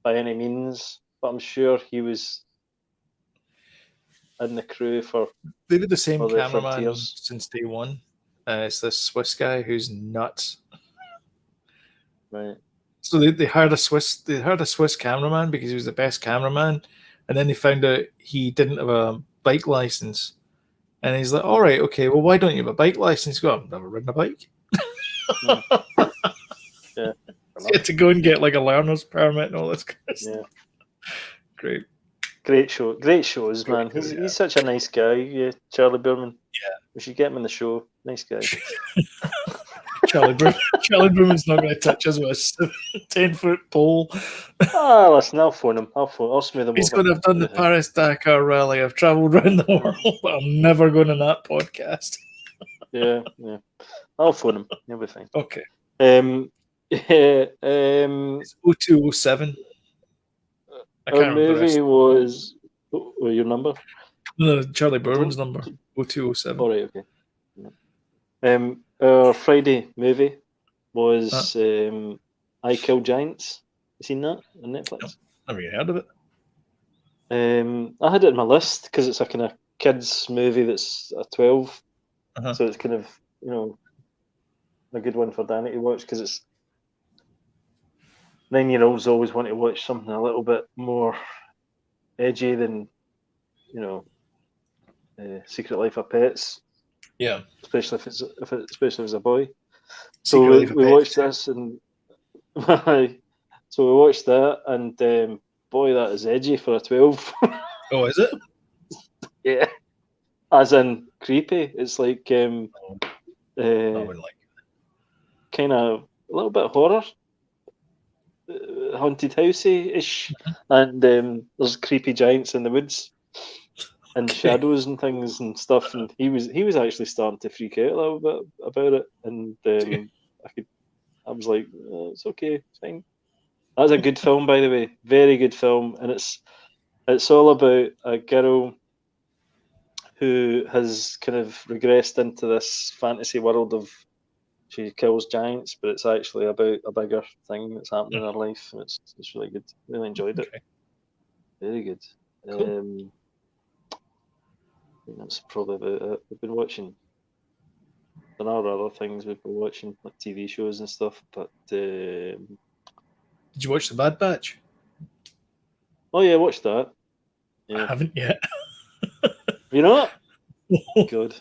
By Any Means, but I'm sure he was in the crew for. they did the same for the cameraman Frontiers. since day one. It's this Swiss guy who's nuts. Right. So they hired a Swiss cameraman because he was the best cameraman, and then they found out he didn't have a bike license, and he's like, "All right, okay, well, why don't you have a bike license?" Go, "I've never ridden a bike." Yeah. So he had to go and get like a learner's permit and all this kind of stuff. Great. Great shows, man. He's such a nice guy, Charlie Boorman. Yeah. We should get him in the show. Nice guy. Charlie Brooman's not going to touch us with a 10-foot pole. Listen, I'll phone him. I'll smooth him He's over. going to have done the Paris-Dakar rally. I've travelled around the world, but I'm never going on that podcast. Yeah. I'll phone him. He'll be fine. Okay. It's 0207. I can't our remember the rest. movie was your number. No, Charlie Berman's number. 0207. All right, okay. Our Friday movie was I Kill Giants. You seen that on Netflix? Never even heard of it. I had it in my list because it's a kind of kids movie that's a 12, so it's kind of a good one for Danny to watch because it's 9-year-olds always want to watch something a little bit more edgy than Secret Life of Pets. Yeah, especially if it's a boy. Secret So Life of we Pets. watched this, and so we watched that, and boy, that is edgy for a 12. Oh, is it? Yeah, as in creepy. It's like I wouldn't like it. kind of a little bit horror, haunted housey-ish, and there's creepy giants in the woods and shadows and things and stuff. And he was actually starting to freak out a little bit about it, and I was like, it's okay, it's fine. That's a good film, by the way, very good film, and it's all about a girl who has kind of regressed into this fantasy world of she kills giants, but it's actually about a bigger thing that's happening in her life, and it's really good. Really enjoyed it. Okay. Very good. Cool. I think that's probably about it. We've been watching. There are other things we've been watching, like TV shows and stuff, but Did you watch The Bad Batch? oh yeah, watch that. I Yeah, haven't yet. you know what? Good.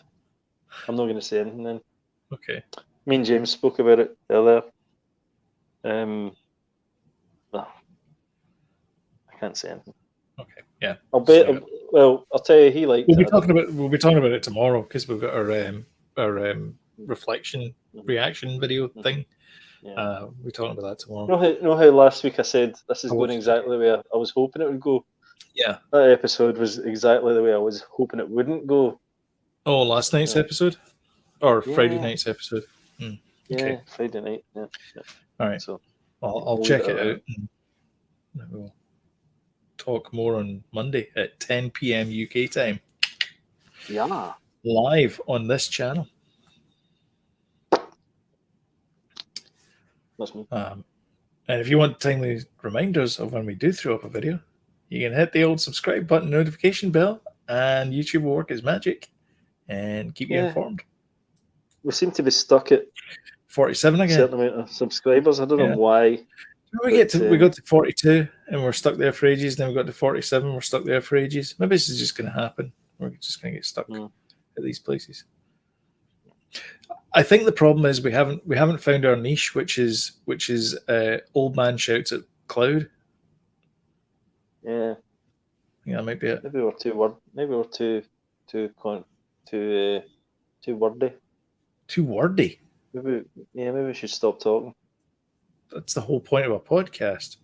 I'm not going to say anything then. Okay. Me and James spoke about it earlier. No, I can't say anything. Okay. Yeah. I'll bet. Save it. Well, I'll tell you, he liked We'll be it. talking about it tomorrow because we've got our reflection reaction video thing. Yeah. We're talking about that tomorrow. Know how last week I said this is I going watched it. exactly the way I was hoping it would go? Yeah. That episode was exactly the way I was hoping it wouldn't go. Oh, last night's Yeah. episode? Or Friday Yeah. night's episode? Yeah, Okay. Friday night. Yeah. All right. So I'll we'll check leave it at out. And we'll talk more on Monday at 10 p.m. UK time. Yeah. Live on this channel. That's me. And if you want timely reminders of when we do throw up a video, you can hit the old subscribe button, notification bell, and YouTube will work as magic and keep you informed. We seem to be stuck at 47 a again. certain amount of subscribers. I don't know why. We got to 42 and we're stuck there for ages. Then we got to 47, we're stuck there for ages. Maybe this is just going to happen. We're just going to get stuck at these places. I think the problem is we haven't found our niche, which is old man shouts at cloud. Yeah. Yeah, that might be it. Maybe we're too wordy. Too wordy. Maybe we should stop talking. That's the whole point of a podcast.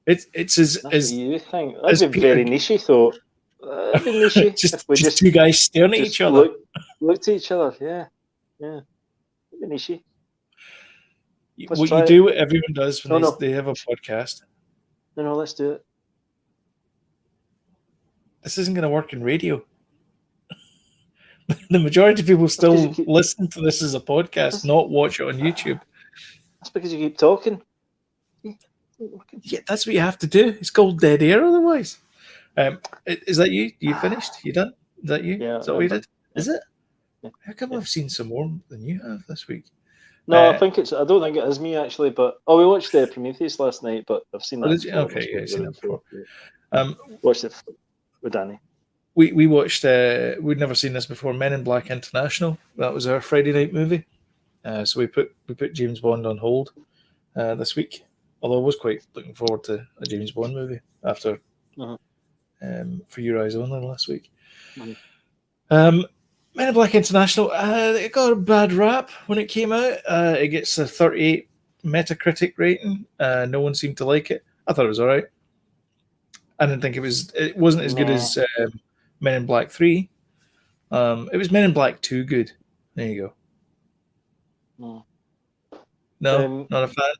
It's That's as what you think. That'd be very nichey, though. That'd be nichey. just two guys staring at each other. Look to each other. Yeah. It'd be nichey. What you do, what everyone does when they have a podcast. No, let's do it. This isn't going to work in radio. The majority of people still listen to this as a podcast, not watch it on YouTube. That's because you keep talking. Yeah, that's what you have to do. It's called dead air otherwise. Is that you? You finished? You done? Is that you? Yeah. Is that what you did? Is it? Yeah. How come I've seen some more than you have this week? No, I don't think it is me actually, but we watched Prometheus last night, but I've seen that. Did you? Okay, yeah, I've seen that before. Watched it with Danny. We watched, we'd never seen this before, Men in Black International. That was our Friday night movie. So we put James Bond on hold this week. Although I was quite looking forward to a James Bond movie after For Your Eyes Only last week. Men in Black International, it got a bad rap when it came out. It gets a 38 Metacritic rating. No one seemed to like it. I thought it was all right. I didn't think it wasn't as good as Men in Black 3. It was Men in Black 2 good. There you go. No, not a fan.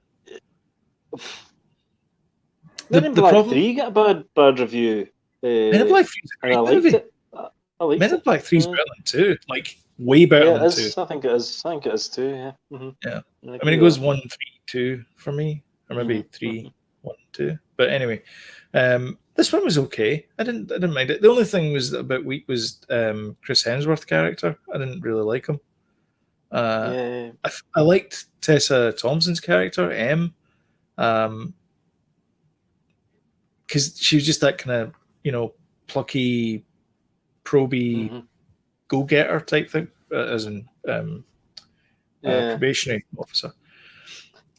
Men in Black 3 got a bad review. Men in Black 3 is a great movie. I liked Men in Black 3 is better than 2. Like, way better than 2. I think it is too, yeah. Yeah. I mean, it goes 1, 3, 2 for me. Or maybe 3, 1, 2. But anyway, this one was okay. I didn't mind it. The only thing was a bit weak was Chris Hemsworth character. I didn't really like him. I liked Tessa Thompson's character, M, because she was just that kind of, plucky, proby, go-getter type thing, as in probationary officer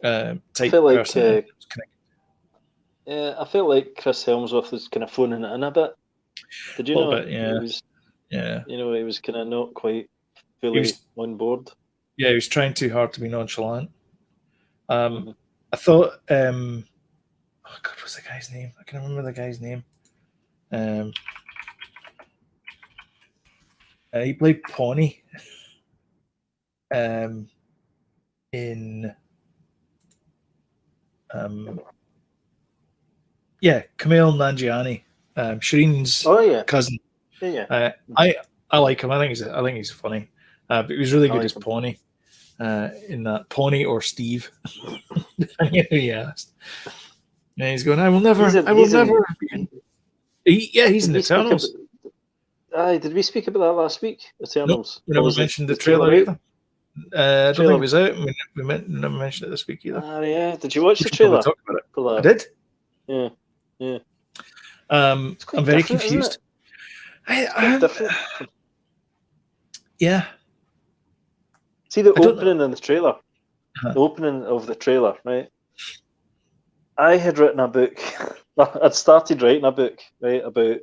type person. I felt like Chris Hemsworth was kind of phoning it in a bit. Did you know? A bit, yeah. He was kind of not quite fully on board. Yeah, he was trying too hard to be nonchalant. I thought, oh God, what's the guy's name? I can remember the guy's name. He played Pawnee in Kumail Nanjiani, Shireen's cousin. I like him. I think he's funny. But he was really good as Pawnee in that. Pawnee or Steve, depending on who you asked. And he's going, I will never. He's in Eternals. Did we speak about that last week? Eternals. Nope, we never mentioned the trailer either. I don't think it was out. We never mentioned it this week either. Yeah. Did you watch the trailer? Talk about it. I did. Yeah. I'm very confused. Yeah. See the opening in the trailer. The opening of the trailer, right? I had written a book. I'd started writing a book, right, about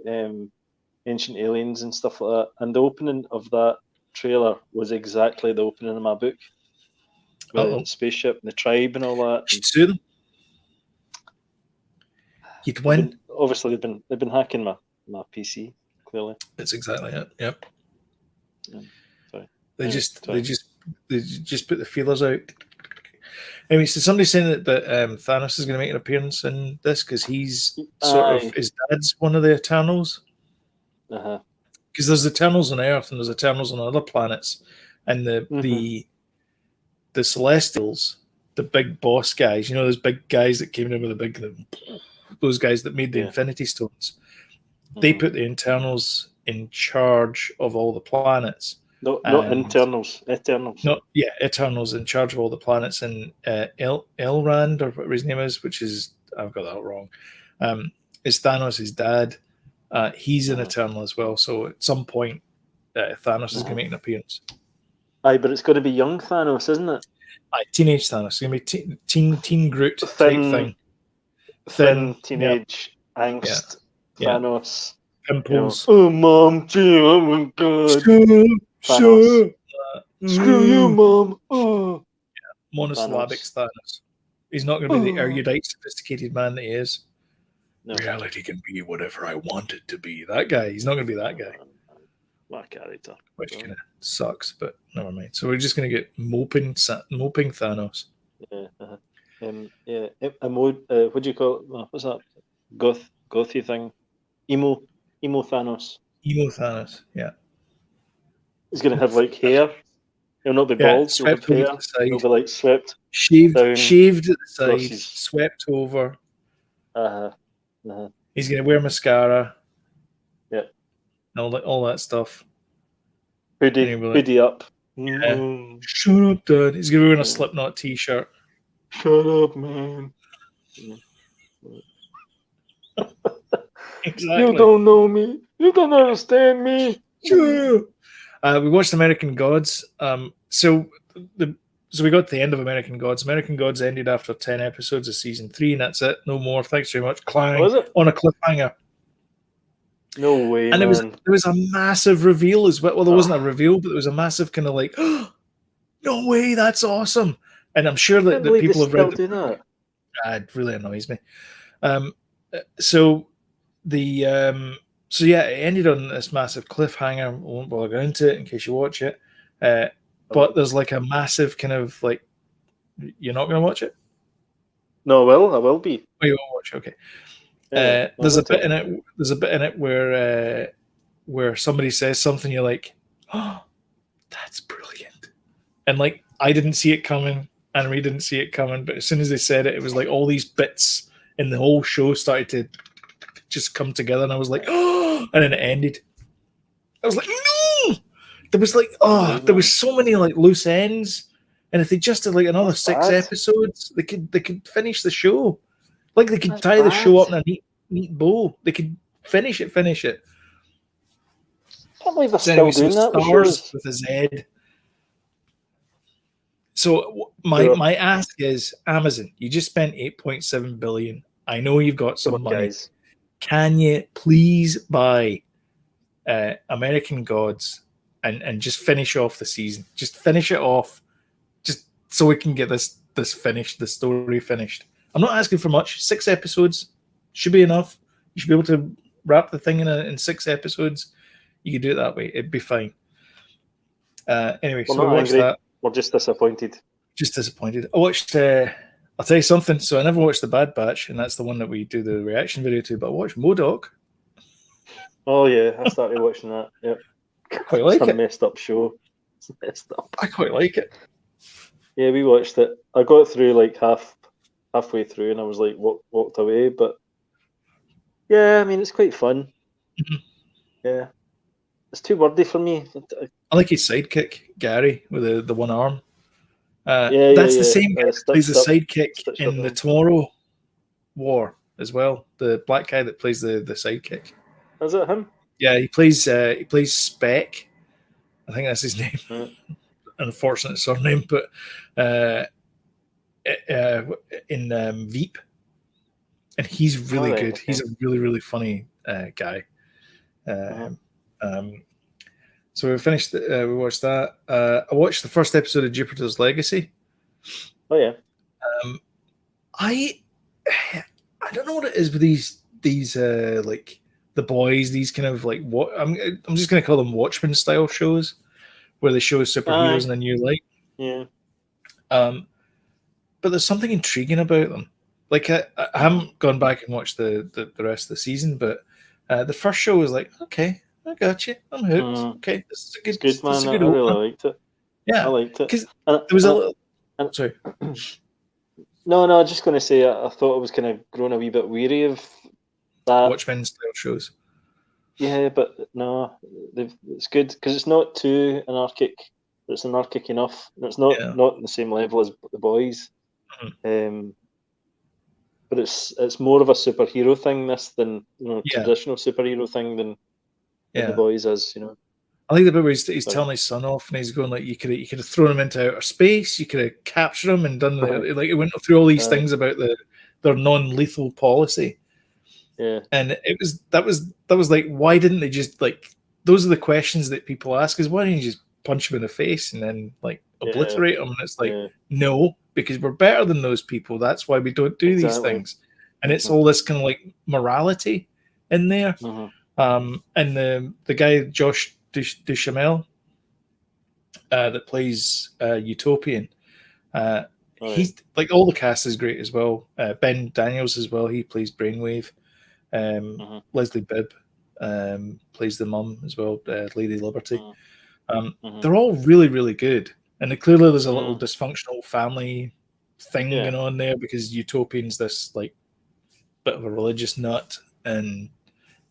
ancient aliens and stuff like that. And the opening of that trailer was exactly the opening of my book. the spaceship and the tribe and all that. Should sue them. You'd win. Obviously, they've been hacking my PC. Clearly, That's exactly it. Yep. Sorry. They just put the feelers out. Anyway, so somebody's saying that Thanos is going to make an appearance in this because he's sort of his dad's one of the Eternals. Because there's Eternals on Earth and there's Eternals on other planets, and the Celestials, the big boss guys, you know, those big guys that came in with those guys that made the Infinity Stones. They put the Eternals in charge of all the planets. No, not internals, Eternals. Eternals in charge of all the planets, and Elrond, or whatever his name is, which is, I've got that wrong, is Thanos' dad. He's an Eternal as well, so at some point Thanos is going to make an appearance. Aye, but it's going to be young Thanos, isn't it? Aye, teenage Thanos. It's going to be teen Groot type thing. Thin teenage angst Thanos. Pimples. You know, oh, Mom, gee, oh my God. Screw you, Mom. Oh. Monosyllabic Thanos. He's not going to be the erudite, sophisticated man that he is. No. Reality can be whatever I want it to be. That guy, he's not going to be that guy. My character. Which kind of sucks, but never mind. So we're just going to get moping Thanos. What do you call it? What's that? Gothy thing? Emo Thanos. Emo Thanos, yeah. He's going to have like hair. He'll not be bald. Swept he'll over to the side. He'll be like swept. Shaved down, at the side. Swept over. He's going to wear mascara. Yeah. All that stuff. Hoodie up. Yeah. Shut up, Dad. He's going to be wearing a Slipknot t-shirt. Shut up, man. Exactly. You don't know me. You don't understand me. We watched American Gods. So we got to the end of American Gods. American Gods ended after 10 episodes of season 3, and that's it. No more. Thanks very much. Clang on a cliffhanger. No way, and man. There was a massive reveal as well. Well, there wasn't a reveal, but there was a massive kind of like, oh, no way, that's awesome. And I'm sure that people have read that. It really annoys me. So it ended on this massive cliffhanger. I won't bother going into it in case you watch it. But there's like a massive kind of like, you're not going to watch it? No, I will be. Oh, you won't watch it? Okay. There's a bit in it. There's a bit in it where somebody says something. You're like, oh, that's brilliant. And like, I didn't see it coming, and we didn't see it coming. But as soon as they said it, it was like all these bits in the whole show started to just come together, and I was like, oh, and then it ended. I was like, no. There was like, there was so many like loose ends, and if they just did like another 6 episodes, they could finish the show. Like they could tie the show up in a neat bow. They could finish it. I can't believe they're still doing that. Stars with a Z. So my ask is, Amazon, you just spent $8.7 billion. I know you've got some money. Guys. Can you please buy American Gods and just finish off the season? Just finish it off, just so we can get this finished, the story finished. I'm not asking for much. 6 episodes should be enough. You should be able to wrap the thing in 6 episodes. You could do it that way. It'd be fine. Anyway, so we watched that. We're just disappointed. I watched, I'll tell you something. So I never watched The Bad Batch, and that's the one that we do the reaction video to, but I watched MODOK. Oh, yeah. I started watching that. Yep. I quite like it. It's a messed up show. It's messed up. I quite like it. Yeah, we watched it. I got through like halfway through, and I was like walked away. But yeah, I mean, it's quite fun. Mm-hmm. Yeah, it's too wordy for me. I like his sidekick, Gary, with the one arm. That's the same guy that plays the sidekick in the Tomorrow War as well. The black guy that plays the sidekick. Is it him? Yeah, he plays Spec. I think that's his name. Unfortunate surname, but in Veep, and he's really good. Okay. He's a really, really funny guy. So we finished. We watched that. I watched the first episode of Jupiter's Legacy. Oh yeah. I don't know what it is with these like the boys, these kind of like what I'm just gonna call them Watchmen style shows where they show superheroes in a new light. Yeah. But there's something intriguing about them. Like I haven't gone back and watched the rest of the season, but the first show was like, okay, I got you, I'm hooked. Okay, this is a good, It's good, man. this is a good I really opener. liked it. Yeah, I liked it. because there was a little. Sorry. No, I was just going to say I thought I was kind of growing a wee bit weary of that. Watchmen style shows. Yeah, but no, it's good because it's not too anarchic. It's anarchic enough. It's not the same level as the boys. But it's more of a superhero thing than traditional superhero thing than the boys is. I like the bit where he's telling his son off, and he's going like, you could have thrown him into outer space, you could have captured him and done like it went through all these things about their non-lethal policy. Yeah, and that was like, why didn't they just like? Those are the questions that people ask: is why didn't you just punch him in the face and then like obliterate him? And it's like, no, because we're better than those people. That's why we don't do these things. And it's all this kind of like morality in there. And the guy Josh Duhamel that plays Utopian, he's like, all the cast is great as well. Ben Daniels as well, he plays Brainwave. Leslie Bibb plays the mum as well, Lady Liberty. They're all really, really good, and clearly there's a little dysfunctional family thing going on there because Utopian's this like bit of a religious nut, and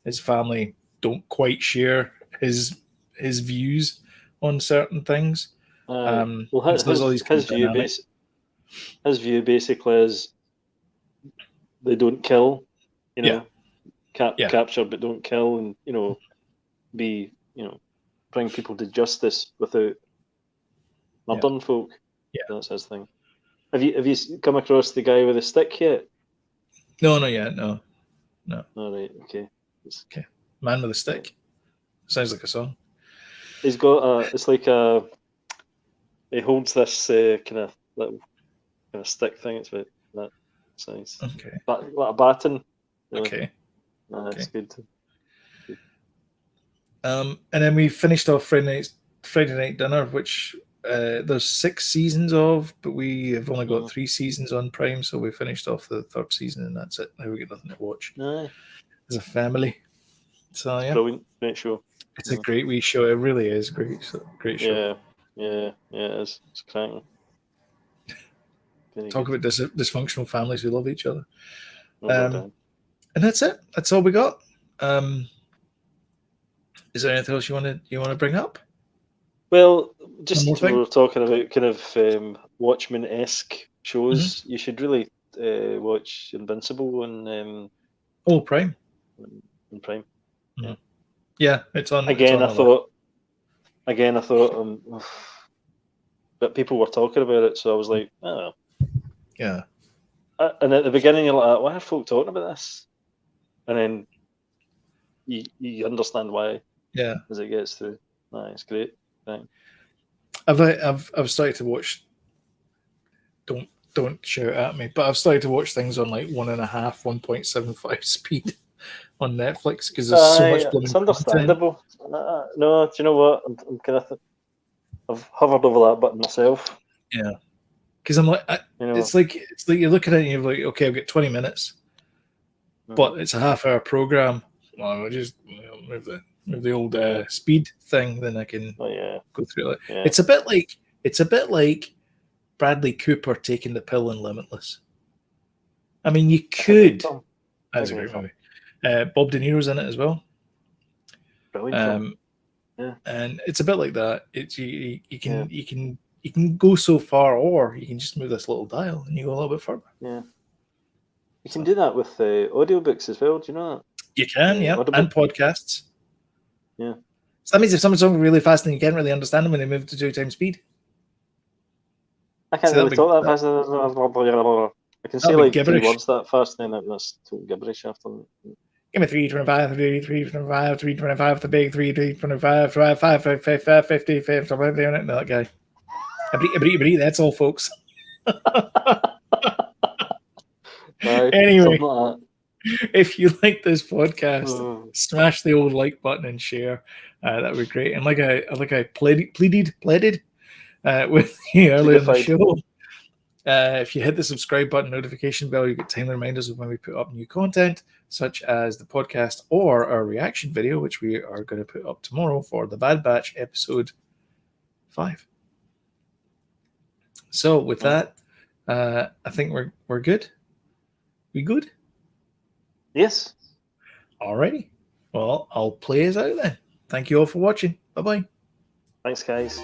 his family don't quite share his views on certain things. His view basically is they don't kill, capture but don't kill, and bring people to justice without murdering folk. Yeah, that's his thing. Have you come across the guy with a stick yet? No, not yet. No. All right. Okay. Okay. Man with a stick. Sounds like a song. He's got it's like he holds this kind of little kind of stick thing. It's about that size. Okay. Like a baton. Okay. It's good. And then we finished off Friday Night Dinner, which there's 6 seasons of, but we have only got 3 seasons on Prime, so we finished off the 3rd season, and that's it. Now we get nothing to watch as a family. So yeah, brilliant, great show. It's a great wee show. It really is great. Great show. Yeah, it is. It's cracking. Talk about dysfunctional families who love each other. And that's it. That's all we got. Is there anything else you want to bring up? Well, just we were talking about kind of Watchmen-esque shows. You should really watch Invincible on Prime. On Prime. Yeah, it's on. Again, I thought, but people were talking about it, so I was like, oh. Yeah. And at the beginning, you're like, why are folk talking about this? And then you understand why. Yeah. As it gets through. It's great. Thanks. I've started to watch. Don't shout at me, but I've started to watch things on like 1.5, 1.75 speed on Netflix because there's so much. It's understandable. No, do you know what? I'm kind of. I've hovered over that button myself. Yeah, because I'm like, it's like you look at it and you're like, okay, I've got 20 minutes, but it's a half-hour program. Well, I'll just move the old speed thing, then I can go through it. Yeah. It's a bit like Bradley Cooper taking the pill in Limitless. I mean, you could. That's a great movie. Bob De Niro's in it as well. Brilliant. And it's a bit like that. It's you can go so far, or you can just move this little dial and you go a little bit further. Yeah. You can do that with audiobooks as well. Do you know that? You can, and podcasts. Yeah. So that means if someone's talking really fast and you can't really understand them when they move to 2 times speed. I can't really talk that fast. I can say like 3 words that fast, then that's total gibberish after. Give me 325, 325, 325, the big 325, 5, 50, 50, that guy. That's all, folks. Aye, Anyway, something like if you like this podcast, that. smash the old like button and share. That would be great. And like I pleaded with you earlier in the Pleadified. show, if you hit the subscribe button, notification bell, you get timely reminders of when we put up new content, such as the podcast or our reaction video, which we are going to put up tomorrow for the Bad Batch episode 5. So with that, I think we're good. We good? Yes. Alrighty. Well, I'll play us out then. Thank you all for watching. Bye bye. Thanks, guys.